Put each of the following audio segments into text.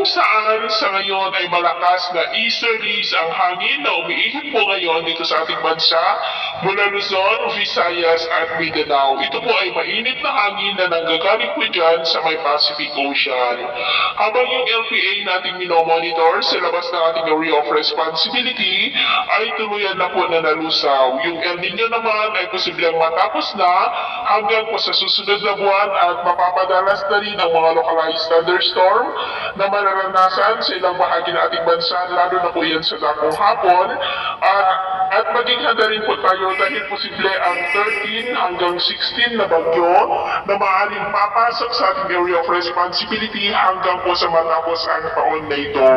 kung saan sa ngayon ay malakas na easterlies ang hangin na umiihip po ngayon dito sa ating bansa mula Luzon, Visayas at Mindanao. Ito po ay mainit na hangin na nanggagaling po dyan sa may Pacific Ocean. Habang yung LPA nating minomonitor sa labas ng ating area of responsibility ay tuluyan na po na nalusaw. Yung El Nino naman ay posibleng matapos na hanggang po sa susunod na buwan at mapapadalas na rin ang mga localized thunderstorm na mararanasan sa ilang bahagi ng ating bansa, lalo na po yan sa dakong hapon. At maging handa rin po tayo dahil posible ang 13 hanggang 16 na bagyo na maaaring papasok sa ating area of responsibility hanggang po sa matapos ang taon na ito.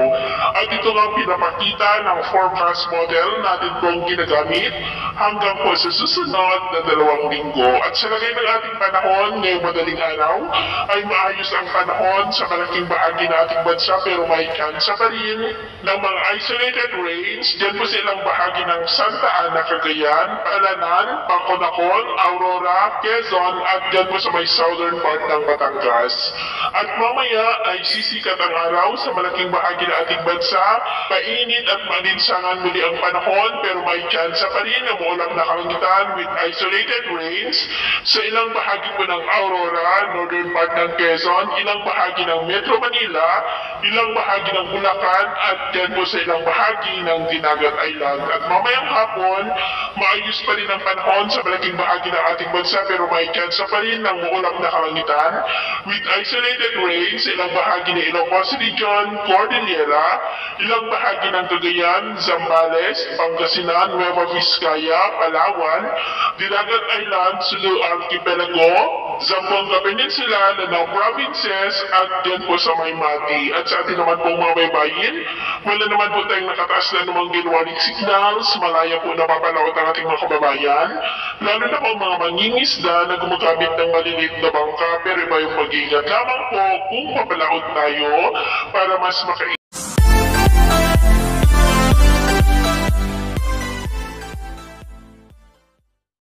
At ito ang pinapakita ng forecast model natin pong ginagamit hanggang po sa susunod na 2 linggo. At sa lagay ng ating panahon ngayong madaling araw ay maayos ang panahon sa malaking bahagi ng ating bansa, pero may kansa pa rin ng mga isolated rains dyan po sa ilang bahagi ng Santa Ana, Cagayan, Palanan, Paconacon, Aurora, Quezon at dyan po sa may southern part ng Batangas. At mamaya ay sisikat ang araw sa malaking bahagi ng ating bansa, painit at malinsangan muli ang panahon, pero may kansa pa rin na maulap na kalangitan with isolated rains sa ilang bahagi po ng Aurora, northern part ng Quezon, ilang bahagi ng Metro Manila, ilang bahagi ng Bulacan at dyan po sa ilang bahagi ng Dinagat Island. At mamayang hapon, maayos pa rin ang panahon sa malaking bahagi ng ating bansa, pero may kansa pa rin ng maulap na kalangitan with isolated rains sa ilang bahagi ng Ilocos Region, Cordillera, ilang bahagi ng Cagayan, Zambales, Pangasinan, Nueva Vizcaya, Palawan, Dinagat Island, Sulu Archipelago, Zamboanga Peninsula, Lanao Provinces at dyan po sa Maymati. At sa atin naman pong mga baybayin, wala naman po tayong nakataas na namang warning signals, malaya po na mapalaot ang ating mga kababayan, lalo na po mga mangingisda na gumagamit ng maliliit na bangka, pero iba yung mag-iingat lamang po kung papalaot tayo para mas